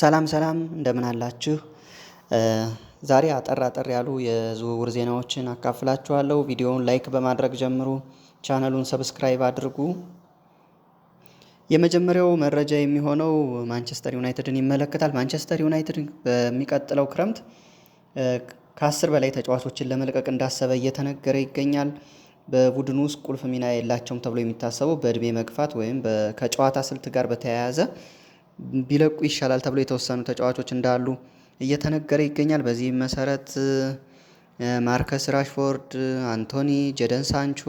ሰላም ሰላም እንደምን አላችሁ? ዛሬ አጠር ያሉ የዝውውር ዜናዎችን አካፍላችኋለሁ። ቪዲዮውን ላይክ በማድረግ ጀምሩ። ቻናሉን ሰብስክራይብ አድርጉ። የመጀመሪያው መረጃ የሚሆነው ማንቸስተር ዩናይትድን ይመለከታል። ማንቸስተር ዩናይትድ በሚቀጥለው ክረምት ከ10 በላይ ተጫዋቾችን ለመልቀቅ እንዳሰበ እየተነገረ ይገኛል። በቡድኑ ውስጥ ቁልፍ ሚና የላቸውም ተብሎ የሚታሰቡ በእድሜ መግፋት ወይም ከጨዋታ ስልት ጋር በተያያዘ ቢለቁ ይሻላል ተብሎ የተወሰኑ ተጫዋቾች እንዳሉ እየተነገረ ይገኛል። በዚህም መሰረት ማርከስ ራሽፎርድ፣ አንቶኒ፣ ጀደን ሳንቾ፣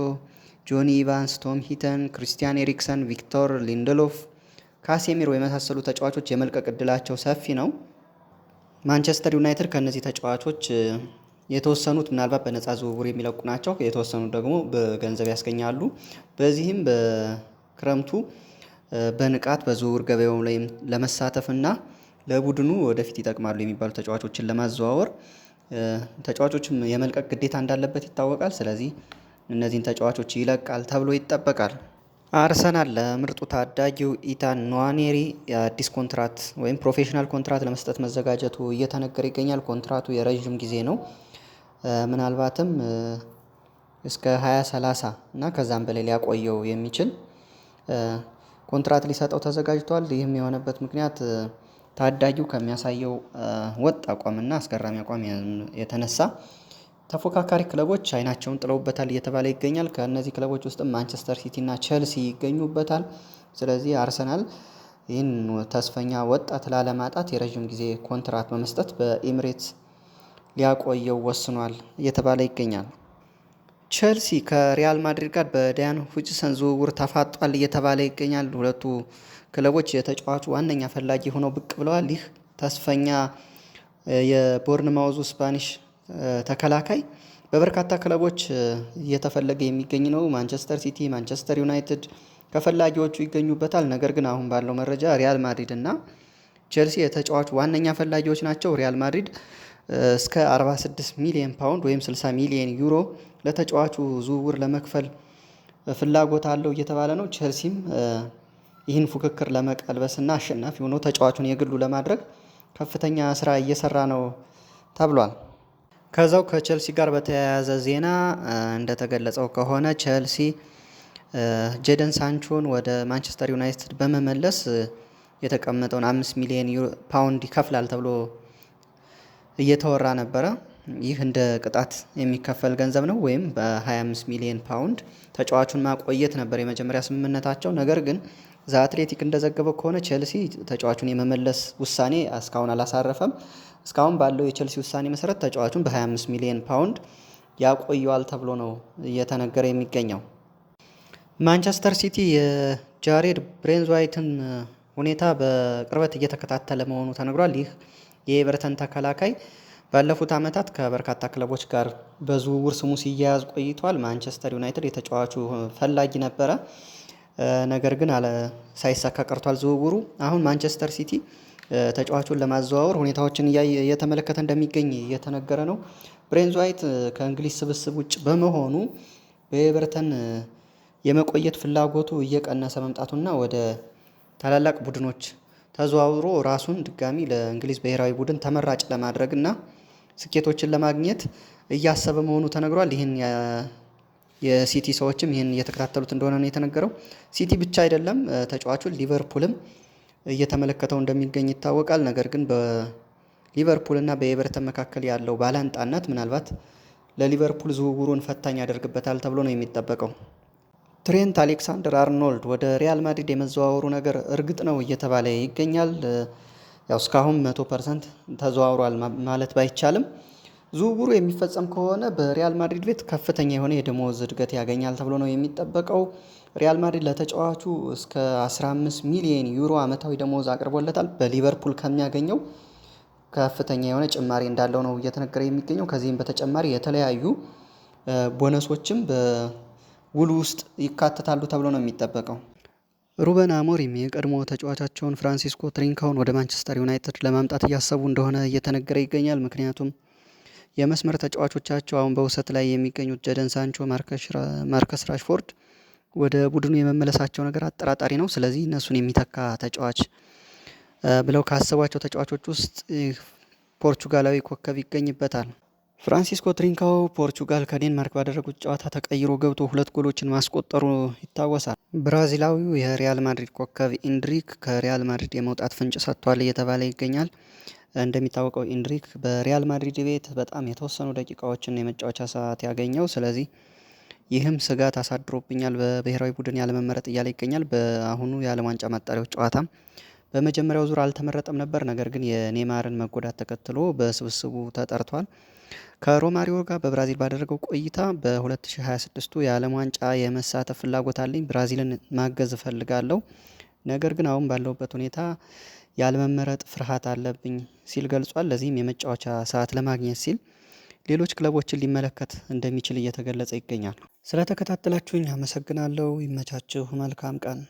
ጆኒ ኢቫንስ፣ ቶም ሂተን፣ ክሪስቲያን ኤሪክሰን፣ ቪክቶር ሊንደሎፍ፣ ካሴሚሮ የመሳሰሉ ተጫዋቾች የመልቀቅ እድላቸው ሰፊ ነው። ማንቸስተር ዩናይትድ ከእነዚህ ተጫዋቾች የተወሰኑት ምናልባት በነፃ ዝውውር የሚለቁ ናቸው። የተወሰኑት ደግሞ በገንዘብ ያስገኛሉ። በዚህም በክረምቱ በንቃት በዝውውር ገበያው ላይ ለመሳተፍ እና ለቡድኑ ወደፊት ይጠቅማሉ የሚባሉ ተጫዋቾችን ለማዘዋወር ተጫዋቾችም የመልቀቅ ግዴታ እንዳለበት ይታወቃል። ስለዚህ እነዚህን ተጫዋቾች ይለቃል ተብሎ ይጠበቃል። አርሰናል ለምርጡ ታዳጊው ኢታን ንዋኔሪ የአዲስ ኮንትራት ወይም ፕሮፌሽናል ኮንትራት ለመስጠት መዘጋጀቱ እየተነገረ ይገኛል። ኮንትራቱ የረዥም ጊዜ ነው። ምናልባትም እስከ 2030 እና ከዛም በላይ ሊያቆየው የሚችል ኮንትራት ሊሰጠው ተዘጋጅቷል። ይህም የሆነበት ምክንያት ታዳጊው ከሚያሳየው ወጥ አቋምና አስገራሚ አቋም የተነሳ ተፎካካሪ ክለቦች አይናቸውን ጥለውበታል እየተባለ ይገኛል። ከእነዚህ ክለቦች ውስጥም ማንቸስተር ሲቲ እና ቼልሲ ይገኙበታል። ስለዚህ አርሰናል ይህን ተስፈኛ ወጣት ላለማጣት የረዥም ጊዜ ኮንትራት በመስጠት በኤሚሬትስ ሊያቆየው ወስኗል እየተባለ ይገኛል። ቼልሲ ከሪያል ማድሪድ ጋር በዳያን ሁጅሰን ዝውውር ተፋጧል እየተባለ ይገኛል። ሁለቱ ክለቦች የተጫዋቹ ዋነኛ ፈላጊ ሆነው ብቅ ብለዋል። ይህ ተስፈኛ የቦርንማውዙ ስፓኒሽ ተከላካይ በበርካታ ክለቦች እየተፈለገ የሚገኝ ነው። ማንቸስተር ሲቲ፣ ማንቸስተር ዩናይትድ ከፈላጊዎቹ ይገኙበታል። ነገር ግን አሁን ባለው መረጃ ሪያል ማድሪድ እና ቼልሲ የተጫዋቹ ዋነኛ ፈላጊዎች ናቸው። ሪያል ማድሪድ እስከ 46 ሚሊዮን ፓውንድ ወይም 60 ሚሊዮን ዩሮ ለተጫዋቹ ዝውውር ለመክፈል ፍላጎት አለው እየተባለ ነው። ቼልሲም ይህን ፉክክር ለመቀልበስና አሸናፊ ሆኖ ተጫዋቹን የግሉ ለማድረግ ከፍተኛ ስራ እየሰራ ነው ተብሏል። ከዛው ከቼልሲ ጋር በተያያዘ ዜና እንደተገለጸው ከሆነ ቼልሲ ጄደን ሳንቾን ወደ ማንቸስተር ዩናይትድ በመመለስ የተቀመጠውን 5 ሚሊዮን ፓውንድ ይከፍላል ተብሎ እየተወራ ነበረ። ይህ እንደ ቅጣት የሚከፈል ገንዘብ ነው፣ ወይም በ25 ሚሊዮን ፓውንድ ተጫዋቹን ማቆየት ነበር የመጀመሪያ ስምምነታቸው። ነገር ግን ዘ አትሌቲክ እንደዘገበው ከሆነ ቼልሲ ተጫዋቹን የመመለስ ውሳኔ እስካሁን አላሳረፈም። እስካሁን ባለው የቼልሲ ውሳኔ መሰረት ተጫዋቹን በ25 ሚሊዮን ፓውንድ ያቆየዋል ተብሎ ነው እየተነገረ የሚገኘው። ማንቸስተር ሲቲ የጃሬድ ብሬንዝዋይትን ሁኔታ በቅርበት እየተከታተለ መሆኑ ተነግሯል። ይህ የኤቨርተን ተከላካይ ባለፉት ዓመታት ከበርካታ ክለቦች ጋር በዝውውር ስሙ ሲያያዝ ቆይቷል። ማንቸስተር ዩናይትድ የተጫዋቹ ፈላጊ ነበረ፣ ነገር ግን ሳይሳካ ቀርቷል ዝውውሩ። አሁን ማንቸስተር ሲቲ ተጫዋቹን ለማዘዋወር ሁኔታዎችን እየተመለከተ እንደሚገኝ እየተነገረ ነው። ብሬንዝዋይት ከእንግሊዝ ስብስብ ውጭ በመሆኑ በኤቨርተን የመቆየት ፍላጎቱ እየቀነሰ መምጣቱና ወደ ታላላቅ ቡድኖች ተዘዋውሮ ራሱን ድጋሚ ለእንግሊዝ ብሔራዊ ቡድን ተመራጭ ለማድረግ እና ስኬቶችን ለማግኘት እያሰበ መሆኑ ተነግሯል። ይህን የሲቲ ሰዎችም ይህን እየተከታተሉት እንደሆነ ነው የተነገረው። ሲቲ ብቻ አይደለም ተጫዋቹን ሊቨርፑልም እየተመለከተው እንደሚገኝ ይታወቃል። ነገር ግን በሊቨርፑል እና በኤቨርተን መካከል ያለው ባላንጣነት ምናልባት ለሊቨርፑል ዝውውሩን ፈታኝ ያደርግበታል ተብሎ ነው የሚጠበቀው። ትሬንት አሌክሳንደር አርኖልድ ወደ ሪያል ማድሪድ የመዘዋወሩ ነገር እርግጥ ነው እየተባለ ይገኛል። ያው እስካሁን 100% ተዘዋውሯል ማለት ባይቻልም ዝውውሩ የሚፈጸም ከሆነ በሪያል ማድሪድ ቤት ከፍተኛ የሆነ የደሞዝ እድገት ያገኛል ተብሎ ነው የሚጠበቀው። ሪያል ማድሪድ ለተጫዋቹ እስከ 15 ሚሊዮን ዩሮ ዓመታዊ ደሞዝ አቅርቦለታል። በሊቨርፑል ከሚያገኘው ከፍተኛ የሆነ ጭማሪ እንዳለው ነው እየተነገረ የሚገኘው። ከዚህም በተጨማሪ የተለያዩ ቦነሶችም በውሉ ውስጥ ይካተታሉ ተብሎ ነው የሚጠበቀው። ሩበን አሞሪም የቀድሞ ተጫዋቻቸውን ፍራንሲስኮ ትሪንካውን ወደ ማንቸስተር ዩናይትድ ለማምጣት እያሰቡ እንደሆነ እየተነገረ ይገኛል። ምክንያቱም የመስመር ተጫዋቾቻቸው አሁን በውሰት ላይ የሚገኙት ጀደን ሳንቾ፣ ማርከስ ራሽፎርድ ወደ ቡድኑ የመመለሳቸው ነገር አጠራጣሪ ነው። ስለዚህ እነሱን የሚተካ ተጫዋች ብለው ካሰቧቸው ተጫዋቾች ውስጥ ፖርቹጋላዊ ኮከብ ይገኝበታል። ፍራንሲስኮ ትሪንካው ፖርቹጋል ከዴንማርክ ባደረጉት ጨዋታ ተቀይሮ ገብቶ 2 ጎሎችን ማስቆጠሩ ይታወሳል። ብራዚላዊው የሪያል ማድሪድ ኮከብ ኢንድሪክ ከሪያል ማድሪድ የመውጣት ፍንጭ ሰጥቷል እየተባለ ይገኛል። እንደሚታወቀው ኢንድሪክ በሪያል ማድሪድ ቤት በጣም የተወሰኑ ደቂቃዎችን የመጫወቻ ሰዓት ያገኘው፣ ስለዚህ ይህም ስጋት አሳድሮብኛል በብሔራዊ ቡድን ያለመመረጥ እያለ ይገኛል። በአሁኑ የዓለም ዋንጫ ማጣሪያዎች ጨዋታም በመጀመሪያው ዙር አልተመረጠም ነበር፣ ነገር ግን የኔማርን መጎዳት ተከትሎ በስብስቡ ተጠርቷል። ከሮማሪዮ ጋር በብራዚል ባደረገው ቆይታ በ2026ቱ የዓለም ዋንጫ የመሳተፍ ፍላጎት አለኝ፣ ብራዚልን ማገዝ እፈልጋለሁ፣ ነገር ግን አሁን ባለሁበት ሁኔታ ያለመመረጥ ፍርሃት አለብኝ ሲል ገልጿል። ለዚህም የመጫወቻ ሰዓት ለማግኘት ሲል ሌሎች ክለቦችን ሊመለከት እንደሚችል እየተገለጸ ይገኛል። ስለተከታተላችሁኝ አመሰግናለሁ። ይመቻችሁ። መልካም ቀን